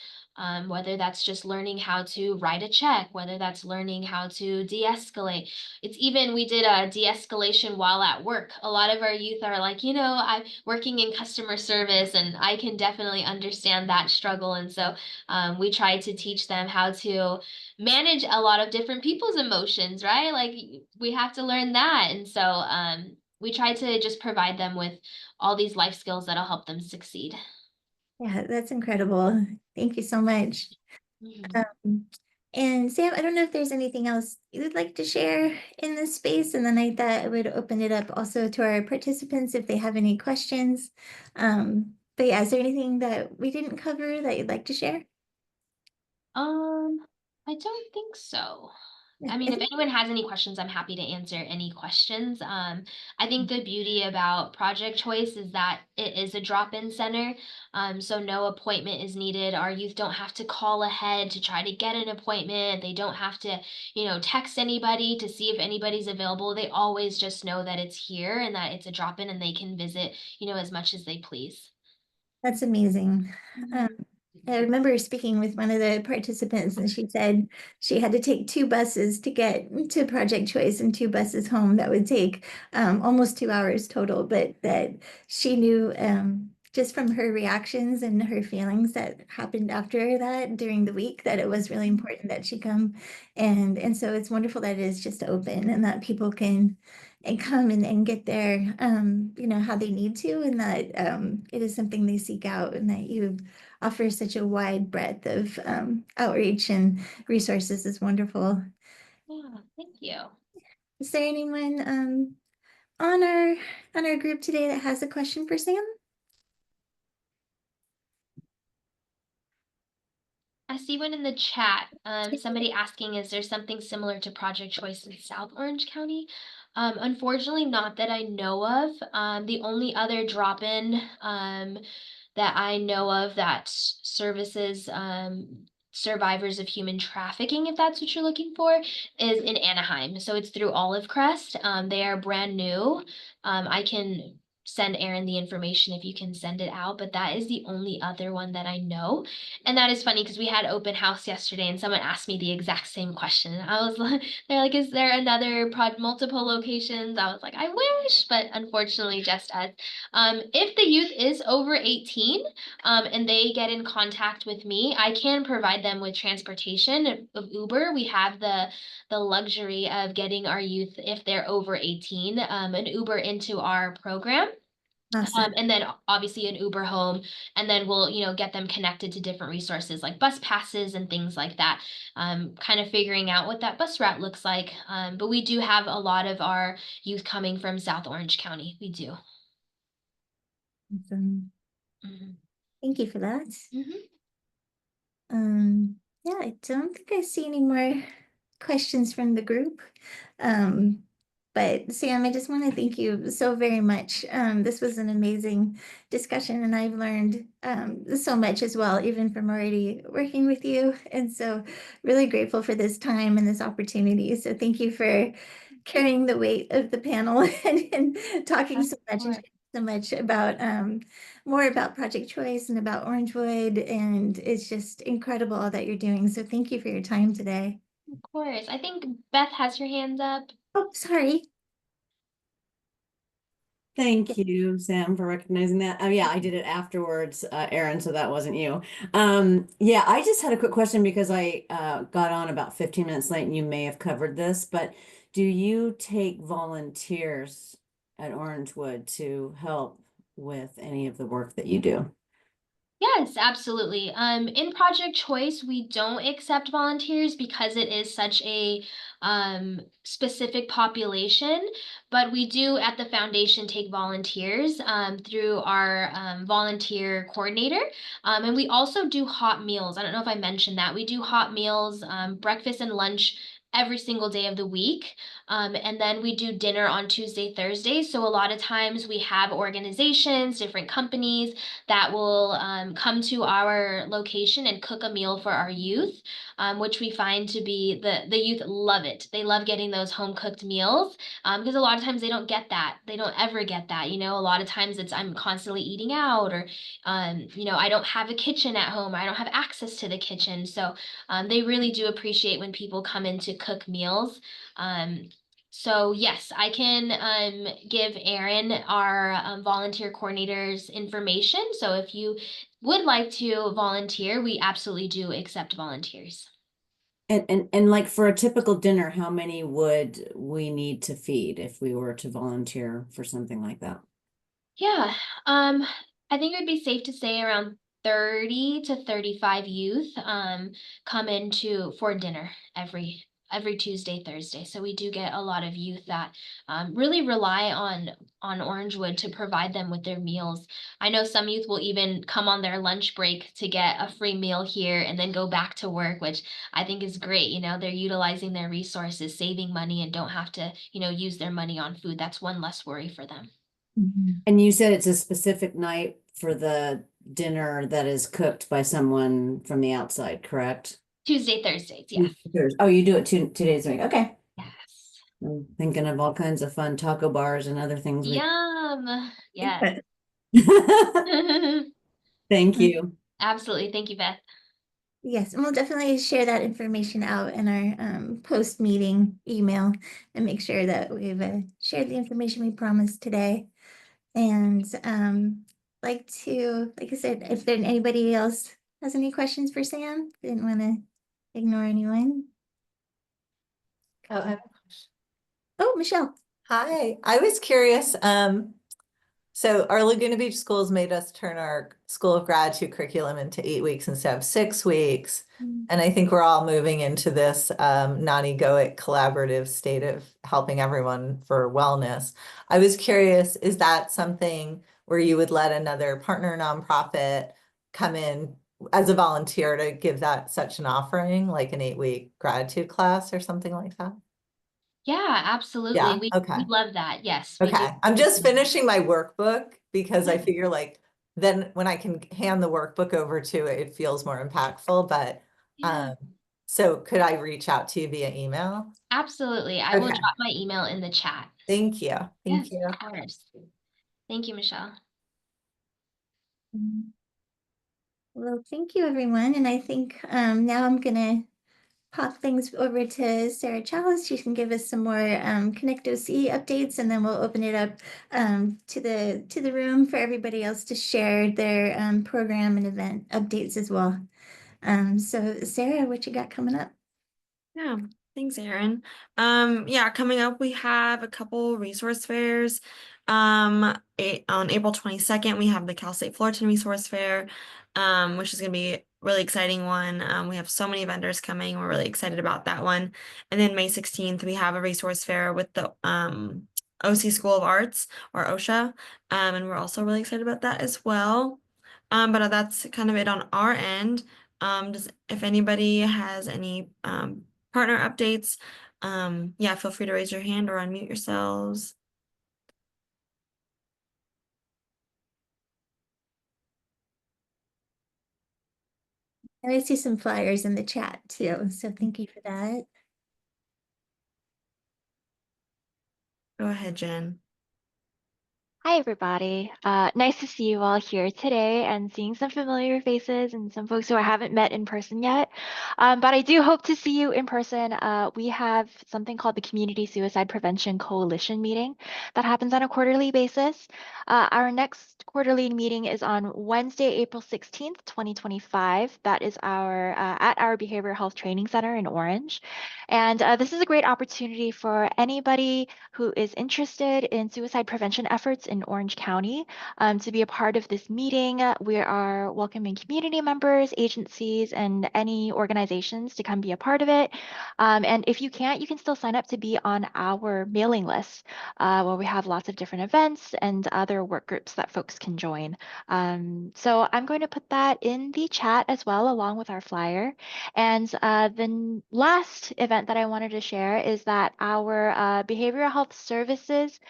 whether that's just learning how to write a check, whether that's learning how to de-escalate. It's even, we did a de-escalation while at work. A lot of our youth are like, I'm working in customer service and I can definitely understand that struggle. And so we try to teach them how to manage a lot of different people's emotions, right? Like we have to learn that. And so we try to just provide them with all these life skills that'll help them succeed. Yeah, that's incredible. Thank you so much. And Sam, I don't know if there's anything else you would like to share in this space, and then I thought I would open it up also to our participants if they have any questions. But yeah, is there anything that we didn't cover that you'd like to share? I don't think so. I mean, if anyone has any questions, I'm happy to answer any questions. I think the beauty about Project Choice is that it is a drop-in center. So no appointment is needed. Our youth don't have to call ahead to try to get an appointment. They don't have to, text anybody to see if anybody's available. They always just know that it's here and that it's a drop-in and they can visit, as much as they please. That's amazing. I remember speaking with one of the participants, and she said she had to take 2 buses to get to Project Choice and 2 buses home. That would take almost 2 hours total, but that she knew just from her reactions and her feelings that happened after that during the week that it was really important that she come. And so it's wonderful that it is just open and that people can come and get there, how they need to, and that it is something they seek out, and that you offer such a wide breadth of outreach and resources is wonderful. Yeah, thank you. Is there anyone on our group today that has a question for Sam? I see one in the chat. Somebody asking, is there something similar to Project Choice in South Orange County? Unfortunately, not that I know of. The only other drop-in that I know of that services survivors of human trafficking, if that's what you're looking for, is in Anaheim. So it's through Olive Crest. They are brand new. I can send Erin the information if you can send it out, but that is the only other one that I know. And that is funny because we had open house yesterday and someone asked me the exact same question. I was like, they're like, is there another multiple locations? I was like, I wish, but unfortunately just us. If the youth is over 18 and they get in contact with me, I can provide them with transportation of Uber. We have the luxury of getting our youth, if they're over 18, an Uber into our program. Awesome. And then obviously an Uber home, and then we'll, get them connected to different resources like bus passes and things like that. Kind of figuring out what that bus route looks like. But we do have a lot of our youth coming from South Orange County. We do. Awesome. Thank you for that. Yeah, I don't think I see any more questions from the group. But Sam, I just want to thank you so very much. This was an amazing discussion, and I've learned so much as well, even from already working with you. And so really grateful for this time and this opportunity. So thank you for carrying the weight of the panel and talking so much and so much about more about Project Choice and about Orangewood. And it's just incredible all that you're doing. So thank you for your time today. Of course. I think Beth has her hands up. Oh, sorry. Thank you, Sam, for recognizing that. Oh, yeah, I did it afterwards, Erin, so that wasn't you. Yeah, I just had a quick question because I got on about 15 minutes late and you may have covered this, but do you take volunteers at Orangewood to help with any of the work that you do? Yes, absolutely. In Project Choice, we don't accept volunteers because it is such a specific population, but we do at the foundation take volunteers through our volunteer coordinator. And we also do hot meals. I don't know if I mentioned that. We do hot meals, breakfast and lunch every single day of the week. And then we do dinner on Tuesday, Thursday. So a lot of times we have organizations, different companies that will come to our location and cook a meal for our youth, which we find to be the youth love it. They love getting those home cooked meals because a lot of times they don't get that. They don't ever get that. You know, a lot of times it's I'm constantly eating out, or you know, I don't have a kitchen at home. I don't have access to the kitchen. So they really do appreciate when people come in to cook meals. So yes, I can give Erin, our volunteer coordinator's information. So if you would like to volunteer, we absolutely do accept volunteers. And like for a typical dinner, how many would we need to feed if we were to volunteer for something like that? Yeah, I think it would be safe to say around 30 to 35 youth come into for dinner every Tuesday, Thursday. So we do get a lot of youth that really rely on Orangewood to provide them with their meals. I know some youth will even come on their lunch break to get a free meal here and then go back to work, which I think is great. You know, they're utilizing their resources, saving money, and don't have to, you know, use their money on food. That's one less worry for them. And you said it's a specific night for the dinner that is cooked by someone from the outside, correct? Tuesday, Thursdays, yeah. Oh, you do it 2 days a week. Okay. Yes. I'm thinking of all kinds of fun taco bars and other things. Yum. Yes. Thank you. Absolutely. Thank you, Beth. Yes, and we'll definitely share that information out in our post-meeting email and make sure that we've shared the information we promised today. And like I said, if there anybody else has any questions for Sam, didn't want to ignore anyone. Oh, Oh, Michelle. hi. I was curious. So our Laguna Beach schools made us turn our School of Gratitude curriculum into 8 weeks instead of 6 weeks. And I think we're all moving into this non-egoic collaborative state of helping everyone for wellness. I was curious, is that something where you would let another partner nonprofit come in as a volunteer to give that such an offering, like an 8-week gratitude class or something like that? Yeah, absolutely. Yeah, We okay. love that. Yes, we do. Okay, I'm just finishing my workbook because I figure like then when I can hand the workbook over to it, it feels more impactful. But Yeah. so could I reach out to you via email? Absolutely. I will Okay. drop my email in the chat. Thank you. Yes, Thank you. of course. Thank you, Michelle. Well, thank you, everyone. And I think now I'm gonna pop things over to Sarah Chalice. She can give us some more Connect OC updates, and then we'll open it up to the room for everybody else to share their program and event updates as well. So Sarah, what you got coming up? Yeah, thanks, Erin. Yeah, coming up, we have a couple resource fairs. On April 22nd, we have the Cal State Fullerton Resource Fair, which is gonna be a really exciting one. We have so many vendors coming. We're really excited about that one. And then May 16th, we have a resource fair with the OC School of Arts, or OSHA. And we're also really excited about that as well. But that's kind of it on our end. If anybody has any partner updates, yeah, feel free to raise your hand or unmute yourselves. I see some flyers in the chat too, so thank you for that. Go ahead, Jen. Hi, everybody. Nice to see you all here today and seeing some familiar faces and some folks who I haven't met in person yet. But I do hope to see you in person. We have something called the Community Suicide Prevention Coalition meeting that happens on a quarterly basis. Our next quarterly meeting is on Wednesday, April 16th, 2025. That is at our Behavioral Health Training Center in Orange. And this is a great opportunity for anybody who is interested in suicide prevention efforts in in Orange County. To be a part of this meeting, we are welcoming community members, agencies, and any organizations to come be a part of it. And if you can't, you can still sign up to be on our mailing list, where we have lots of different events and other work groups that folks can join. So I'm going to put that in the chat as well, along with our flyer. And the last event that I wanted to share is that our behavioral health services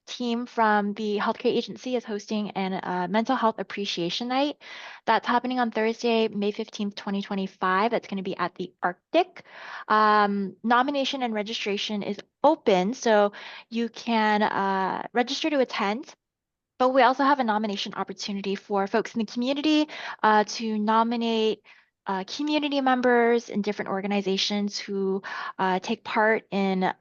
team from the healthcare agency is hosting an mental health appreciation night. That's happening on Thursday, May 15th, 2025. That's going to be at the Arctic. Nomination and registration is open, so you can register to attend. But we also have a nomination opportunity for folks in the community to nominate community members in different organizations who take part in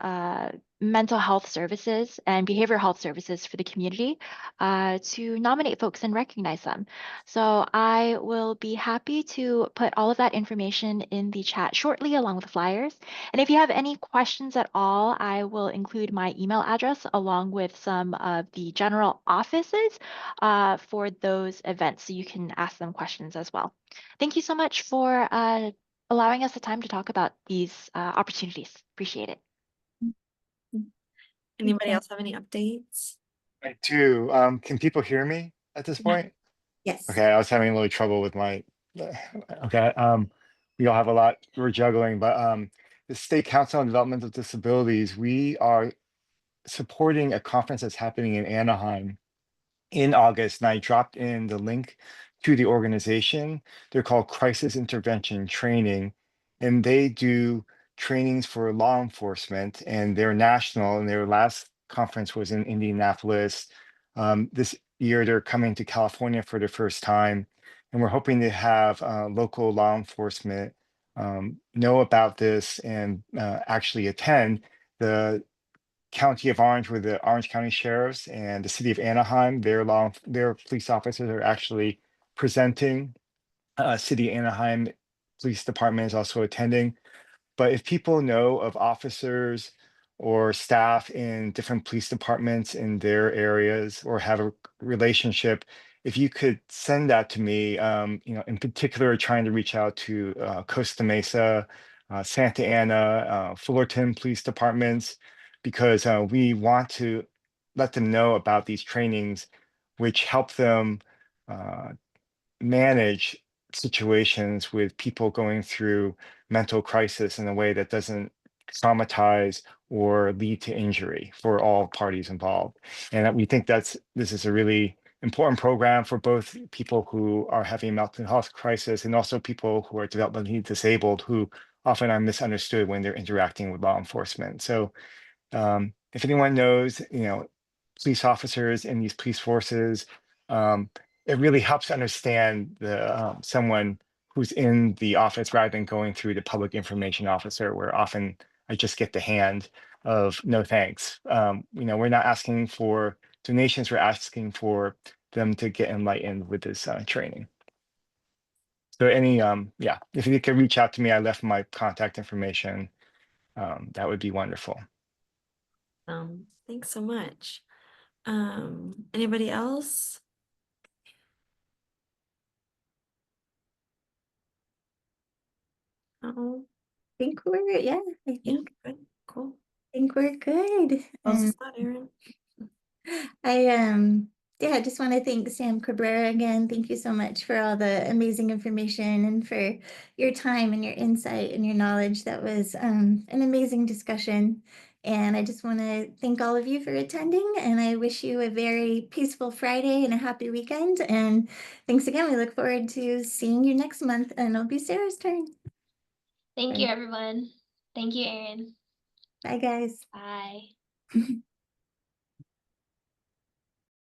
mental health services and behavioral health services for the community to nominate folks and recognize them. So I will be happy to put all of that information in the chat shortly along with the flyers. And if you have any questions at all, I will include my email address along with some of the general offices for those events, so you can ask them questions as well. Thank you so much for allowing us the time to talk about these opportunities. Appreciate it. Anybody else have any updates? I do. Can people hear me at this point? Yes. Okay, I was having a little trouble with my, okay, we all have a lot we're juggling, but the State Council on Developmental Disabilities, we are supporting a conference that's happening in Anaheim in August, and I dropped in the link to the organization. They're called Crisis Intervention Training, and they do trainings for law enforcement, and they're national, and their last conference was in Indianapolis. This year, they're coming to California for the first time, and we're hoping to have local law enforcement know about this and actually attend. The County of Orange, with the Orange County Sheriffs and the City of Anaheim, their police officers are actually presenting. City of Anaheim Police Department is also attending. But if people know of officers or staff in different police departments in their areas or have a relationship, if you could send that to me, in particular, trying to reach out to Costa Mesa, Santa Ana, Fullerton police departments, because we want to let them know about these trainings, which help them manage situations with people going through mental crisis in a way that doesn't traumatize or lead to injury for all parties involved. And we think this is a really important program for both people who are having mental health crisis and also people who are developmentally disabled, who often are misunderstood when they're interacting with law enforcement. So if anyone knows, police officers in these police forces, it really helps understand someone who's in the office rather than going through the public information officer, where often I just get the hand of no thanks. We're not asking for donations, we're asking for them to get enlightened with this training. So if you could reach out to me, I left my contact information. That would be wonderful. Thanks so much. Anybody else? Oh, I think I think good, cool. we're good. How's And that, Erin? I just want to thank Samm Cabrera again. Thank you so much for all the amazing information and for your time and your insight and your knowledge. That was an amazing discussion. And I just want to thank all of you for attending, and I wish you a very peaceful Friday and a happy weekend. And thanks again. We look forward to seeing you next month, and it'll be Sarah's turn. Thank you, everyone. Thank you, Erin. Bye, guys. Bye.